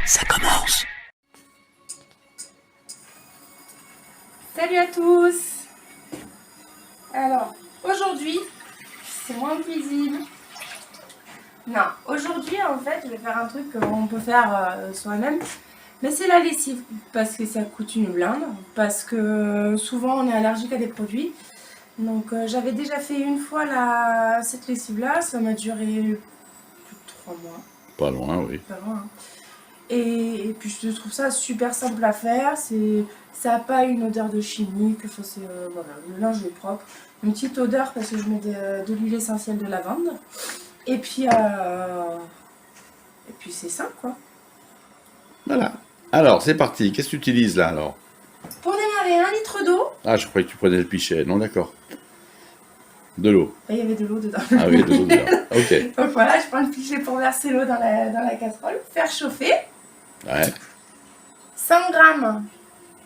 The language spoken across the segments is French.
Ça commence. Salut à tous. Alors, aujourd'hui, c'est moins visible. Non, aujourd'hui, en fait, je vais faire un truc qu'on peut faire soi-même. Mais c'est la lessive, parce que ça coûte une blinde. Parce que souvent, on est allergique à des produits. Donc, j'avais déjà fait une fois cette lessive-là. Ça m'a duré plus de 3 mois. Pas loin, oui. Pas loin, hein. Et puis je trouve ça super simple à faire, ça n'a pas une odeur de chimique, voilà, le linge est propre. Une petite odeur parce que je mets de l'huile essentielle de lavande. Et puis c'est simple quoi. Voilà. Alors, c'est parti. Qu'est-ce que tu utilises là alors? Pour démarrer, 1 litre d'eau. Ah, je croyais que tu prenais le pichet. Non, d'accord. De l'eau. Il y avait de l'eau dedans. Ah oui, de l'eau dedans. Ok. Donc voilà, je prends le pichet pour verser l'eau dans la casserole, faire chauffer. Ouais. 100 grammes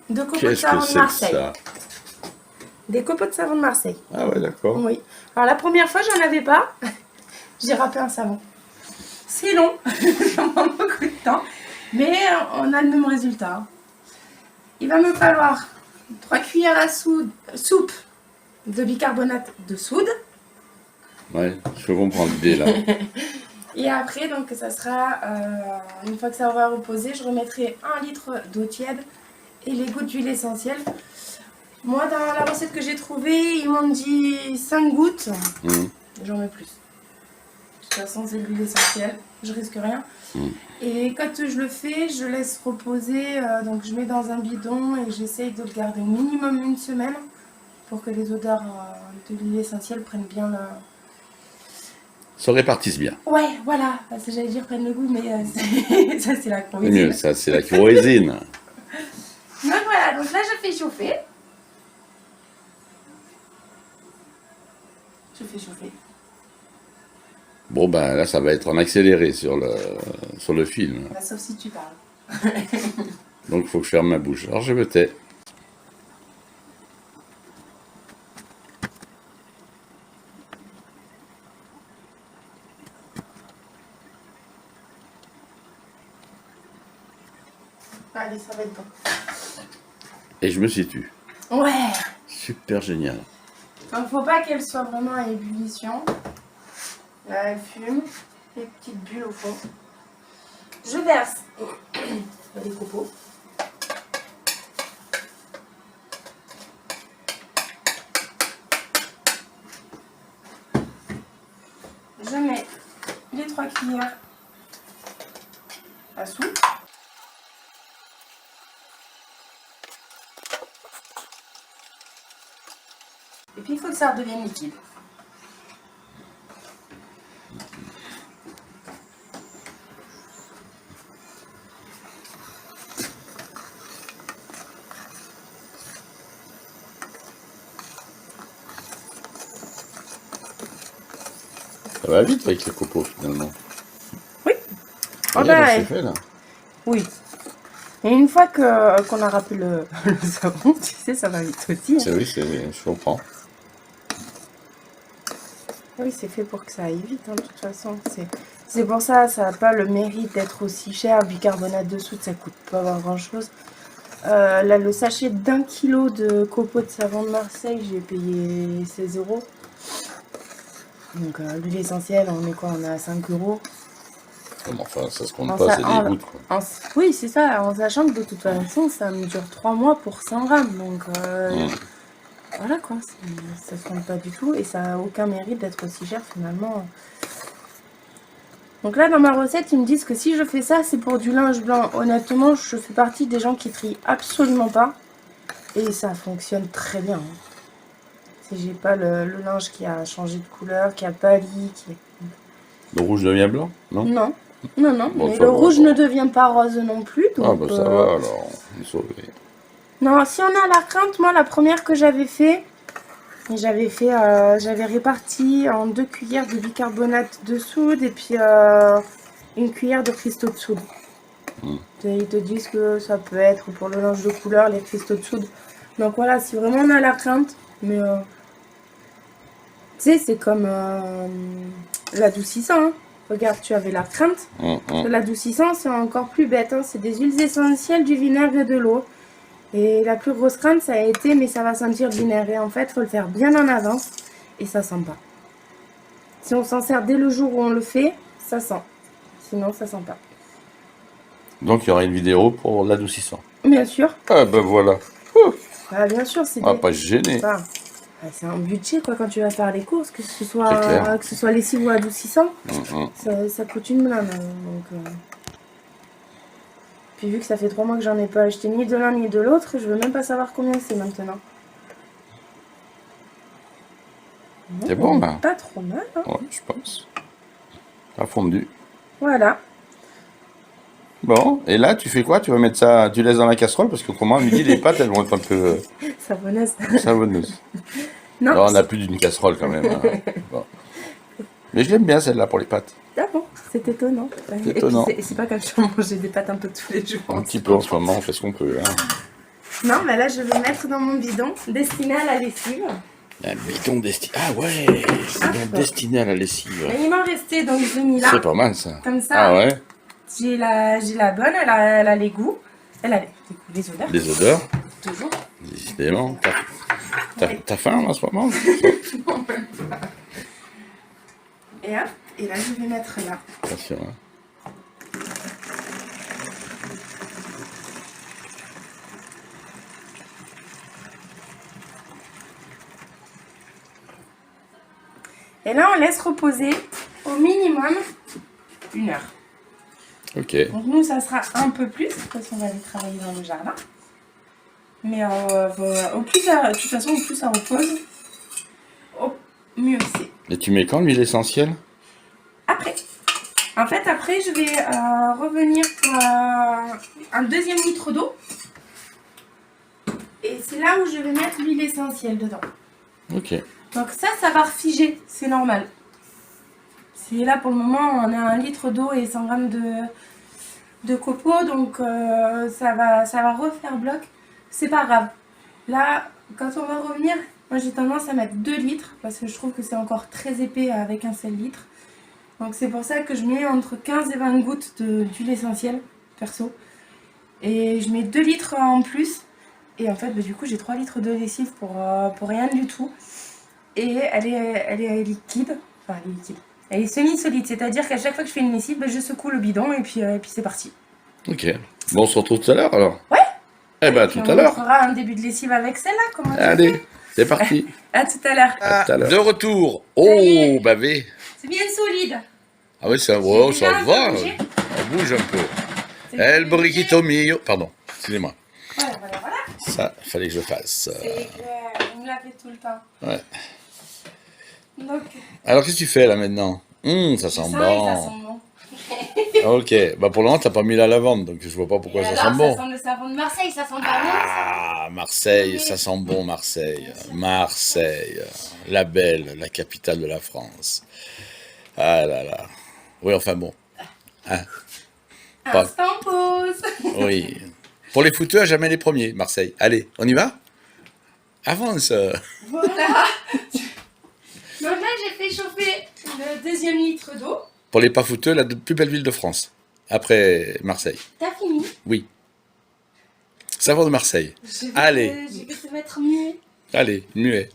de copeaux de Qu'est-ce savon que de c'est que Marseille. ça? Des copeaux de savon de Marseille. Ah ouais, d'accord. Oui. Alors la première fois, j'en avais pas. J'ai râpé un savon. C'est long, ça prend beaucoup de temps, mais on a le même résultat. Il va me falloir 3 cuillères à soupe de bicarbonate de soude. Ouais, je comprends l'idée là. Et après, donc, ça sera, une fois que ça va reposer, je remettrai 1 litre d'eau tiède et les gouttes d'huile essentielle. Moi, dans la recette que j'ai trouvée, ils m'ont dit 5 gouttes. J'en mets plus. De toute façon, c'est de l'huile essentielle, je risque rien. Et quand je le fais, je laisse reposer, donc je mets dans un bidon et j'essaye de le garder au minimum 1 semaine pour que les odeurs de l'huile essentielle prennent bien le... Se répartissent bien. Ouais, voilà, parce que j'allais dire prennent le goût, mais ça c'est la C'est cuisine. mieux, ça, c'est la cuisine. Donc voilà, donc là je fais chauffer. Je fais chauffer. Bon, ben là, ça va être en accéléré sur le film. Bah, sauf si tu parles. Donc, il faut que je ferme ma bouche. Alors, je me tais. Allez, ça va être bon. Et je me situe. Ouais. Super génial. Donc faut pas qu'elle soit vraiment à ébullition. Là elle fume, les petites bulles au fond. Je verse les copeaux. Je mets les 3 cuillères à soupe. Et puis il faut que ça redevienne liquide. Ça va vite avec les copeaux finalement. Oui. Oh, c'est fait là. Oui. Et une fois qu'on a râpé le savon, tu sais, ça va vite aussi. Hein. Oui, je comprends. Oui, c'est fait pour que ça aille vite, hein, de toute façon. C'est pour ça, ça n'a pas le mérite d'être aussi cher. Bicarbonate de soude, ça coûte pas grand-chose. Là, le sachet d'1 kilo de copeaux de savon de Marseille, j'ai payé 16 €. Donc, l'huile essentielle, on est quoi? On est à 5 €. Enfin, ça se compte pas, c'est des gouttes quoi. Oui, c'est ça, en sachant que de toute façon, ça me dure 3 mois pour 100 grammes. Donc, voilà quoi, ça se compte pas du tout et ça n'a aucun mérite d'être aussi cher finalement. Donc là, dans ma recette, ils me disent que si je fais ça, c'est pour du linge blanc. Honnêtement, je fais partie des gens qui trient absolument pas et ça fonctionne très bien. Si j'ai pas le linge qui a changé de couleur, qui a pâli, Le rouge devient blanc? Non? Non. Non, Bon, mais ça le va, rouge bon. ne devient pas rose non plus. Donc, Ah, bah ça va alors. On est sauvé. Non, si on est à la crainte, moi, la première que j'avais fait, j'avais réparti en 2 cuillères de bicarbonate de soude et puis 1 cuillère de cristaux de soude. Ils te disent que ça peut être pour le linge de couleur, les cristaux de soude. Donc voilà, si vraiment on a la crainte, mais tu sais, c'est comme l'adoucissant. Hein. Regarde, tu avais la crainte. Hum, hum. L'adoucissant, c'est encore plus bête. Hein. C'est des huiles essentielles, du vinaigre et de l'eau. Et la plus grosse crainte, ça a été, mais ça va sentir le vinaigre. Et en fait, il faut le faire bien en avance et ça sent pas. Si on s'en sert dès le jour où on le fait, ça sent. Sinon, ça sent pas. Donc il y aura une vidéo pour l'adoucissant. Bien sûr. Ah ben voilà. Ah, bien sûr, c'est On va pas se gêner. c'est un budget quoi quand tu vas faire les courses, que ce C'est clair. soit lessive ou adoucissant, Hum. ça coûte une blinde. Hein, donc, Puis vu que ça fait 3 mois que j'en ai pas acheté ni de l'un ni de l'autre, je veux même pas savoir combien c'est maintenant. C'est bon là. Pas trop mal. Hein. Ouais, je pense. Ça a fondu. Voilà. Bon, et là tu fais quoi? Tu vas mettre ça, tu laisses dans la casserole parce qu'autrement à midi les pâtes elles vont être un peu Savonneuse. savonneuses. Non. Non, on n'a plus d'une casserole quand même. Hein. Bon. Mais je l'aime bien celle-là pour les pâtes. Ah bon, c'est étonnant. C'est étonnant. Et c'est pas comme si on mangeait des pâtes un peu tous les jours. Un petit peu en ce moment, on fait ce qu'on peut. Hein. Non, mais là je vais mettre dans mon bidon destiné à la lessive. Un bidon destiné. Ah ouais, bidon destiné à la lessive. Mais il m'en restait donc j'ai mis là. C'est pas mal ça. Comme ça. Ah ouais. J'ai la bonne, elle a les goûts. Elle a les odeurs. Les odeurs. Toujours. Décidément. T'as faim en ce moment? Non, même pas. Et hop, et là je vais mettre là. Attention. Hein. Et là on laisse reposer au minimum 1 heure. Ok. Donc nous ça sera un peu plus parce qu'on va aller travailler dans le jardin. Mais au plus de toute façon au plus ça repose, au mieux c'est. Et tu mets quand l'huile essentielle? Après. En fait après je vais revenir pour un 2e litre d'eau. Et c'est là où je vais mettre l'huile essentielle dedans. Ok. Donc ça va refiger, c'est normal. C'est là pour le moment, on a 1 litre d'eau et 100 grammes de copeaux, donc ça va refaire bloc. C'est pas grave. Là, quand on va revenir, moi j'ai tendance à mettre 2 litres parce que je trouve que c'est encore très épais avec un seul litre. Donc c'est pour ça que je mets entre 15 et 20 gouttes d'huile essentielle, perso. Et je mets 2 litres en plus. Et en fait, du coup, j'ai 3 litres de lessive pour rien du tout. Et elle est liquide. Enfin, elle est liquide. Elle est semi-solide. C'est-à-dire qu'à chaque fois que je fais une lessive, je secoue le bidon et puis c'est parti. Ok. Bon, on se retrouve tout à l'heure alors. Ouais. Eh ben, tout à l'heure. On fera un début de lessive avec celle-là. Comment tu Allez, fais c'est parti. À tout à l'heure. À tout à l'heure. De retour. Oh, bavé. C'est bien solide. Ah oui, ça, J'ai wow, déjà ça un peu va. bougé. Ça bouge un peu. C'est El bien briquito mio. Pardon, excusez-moi. Voilà. Ça, fallait que je fasse. C'est clair. On me l'a fait tout le temps. Ouais. Donc, Alors, qu'est-ce que tu fais là maintenant? Ça sent ça, bon. ça sent bon. Ok, bah pour le moment, t'as pas mis la lavande, donc je vois pas pourquoi Et ça alors, sent bon. Ça sent le savon de Marseille, ça sent pas bon. Ah, Marseille, ça sent bon, Marseille. Marseille, la belle, la capitale de la France. Ah là là. Oui, enfin bon. Hein, pas- Instant pause. oui. Pour les footeux, à jamais les premiers, Marseille. Allez, on y va? Avance. Voilà. Donc là, j'ai fait chauffer le 2e litre d'eau. Pour les pas footeux, la plus belle ville de France. Après Marseille. T'as fini? Oui. Savon de Marseille. Allez. Je vais te mettre muet. Allez, muet.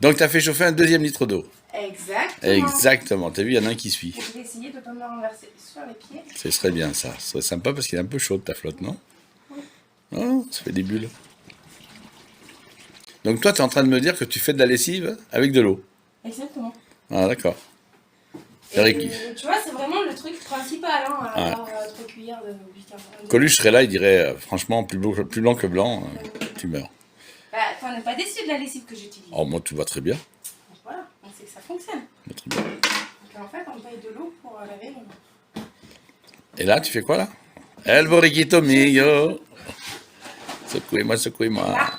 Donc, tu as fait chauffer un 2e litre d'eau. Exactement. Exactement. T'as vu, il y en a un qui suit. Je vais essayer de ne pas me renverser sur les pieds. Ce serait bien ça. Ce serait sympa parce qu'il est un peu chaud ta flotte, non? Oh, ça fait des bulles. Donc, toi, tu es en train de me dire que tu fais de la lessive avec de l'eau. Exactement. Ah, d'accord. Et, tu vois, c'est vraiment le truc principal, hein, à avoir 3 cuillères de bicarbonate. Coluche serait là, il dirait franchement, plus blanc que blanc, tu meurs. Bah, t'en es pas déçu de la lessive que j'utilise. Oh, moi, tout va très bien. Donc voilà, on sait que ça fonctionne. Très bien. Donc en fait, on paye de l'eau pour laver les mains. Et là, tu fais quoi là? El borriquito mio. Secouez-moi, secouez-moi. Là,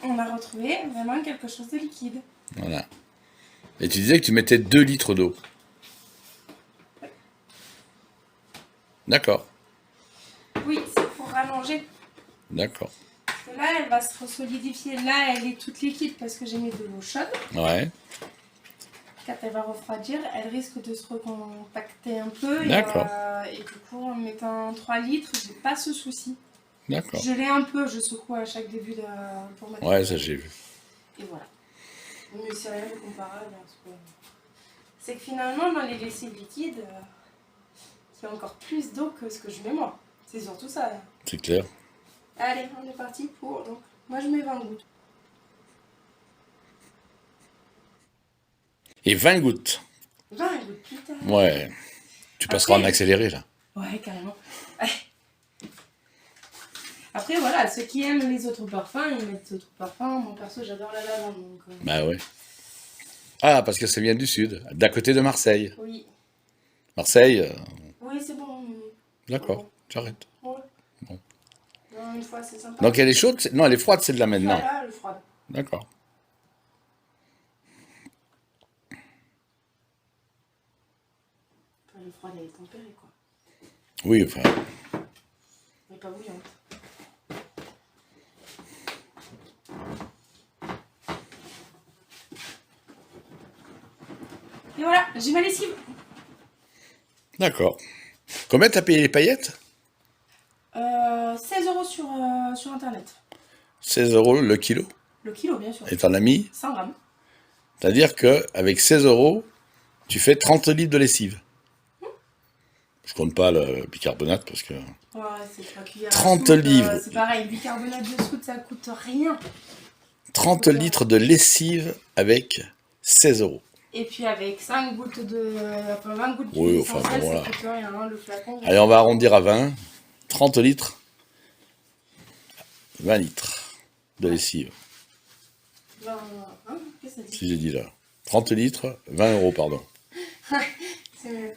on a retrouvé vraiment quelque chose de liquide. Voilà. Et tu disais que tu mettais 2 litres d'eau. D'accord. Oui, c'est pour rallonger. D'accord. Parce que là, elle va se solidifier. Là, elle est toute liquide parce que j'ai mis de l'eau chaude. Ouais. quand elle va refroidir, elle risque de se recompacter un peu. D'accord. Et du coup, en mettant 3 litres, j'ai pas ce souci. D'accord. Je l'ai un peu, je secoue à chaque début pour mettre. Ouais, ça j'ai vu. Et voilà. Mais c'est rien de comparable. C'est que finalement, dans les lessives liquides, il y a encore plus d'eau que ce que je mets moi. C'est surtout ça. C'est clair. Allez, on est parti pour... Donc, moi, je mets 20 gouttes. Et 20 gouttes. 20 gouttes, putain. Ouais. Tu passeras Après- en accéléré, là. Ouais, carrément. Après, voilà, ceux qui aiment les autres parfums, ils mettent d'autres parfums. Moi, perso, j'adore la lavande. Donc, Bah ouais. Ah, parce que ça vient du sud, d'à côté de Marseille. oui. Marseille, Oui, c'est bon. d'accord, j'arrête. Ouais. Bon. Non, une fois, c'est sympa. Donc elle est chaude, non, elle est froide, c'est de là maintenant. Voilà, le froid. D'accord. Enfin, le froid, elle est tempérée, quoi. Oui, enfin, Elle n'est pas bouillante. Et voilà, j'ai ma lessive. d'accord. Combien t'as payé les paillettes? 16 € sur internet. 16 € le kilo. Le kilo, bien sûr. Et t'en as mis? 100 grammes. C'est-à-dire qu'avec 16 €, tu fais 30 litres de lessive. Je compte pas le bicarbonate parce que... Ouais, c'est 3 cuillères. 30 à soupe, livres. C'est pareil, le bicarbonate de soude, ça coûte rien. 30 litres de lessive avec 16 €. Et puis avec 5 gouttes de... Enfin, 20 gouttes Oui, d'huile enfin, essentielle, bon, voilà. ça coûte rien, hein, le flacon. Allez, on va arrondir à 20. 30 litres. 20 litres de lessive. 20, hein, qu'est-ce que ça dit? Si j'ai dit là. 30 litres, 20 €, pardon. C'est mieux.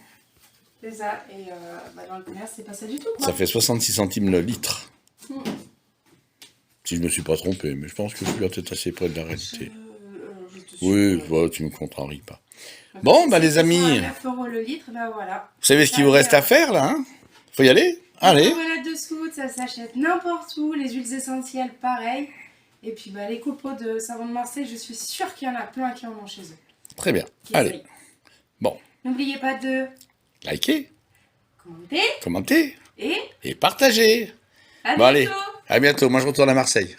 C'est ça. Et dans le commerce, c'est pas ça du tout, quoi. Ça fait 66 centimes le litre. Mm. Si je me suis pas trompé, mais je pense que je suis peut-être assez près de la Je réalité. te suis. Oui, voilà, tu me contraries pas. Bon, bah les amis, 9 € le litre, bah voilà. vous savez ce qu'il vous reste à faire là, hein? Faut y aller? Allez. Les bicarbonate de soude, ça s'achète n'importe où. Les huiles essentielles, pareil. Et puis bah, les copeaux de savon de Marseille, je suis sûre qu'il y en a plein qui en ont chez eux. Très bien. Qui Allez. essayent. Bon, N'oubliez pas de likez, commenter commentez et et partagez. à Bon, allez. bientôt. À bientôt. Moi, je retourne à Marseille.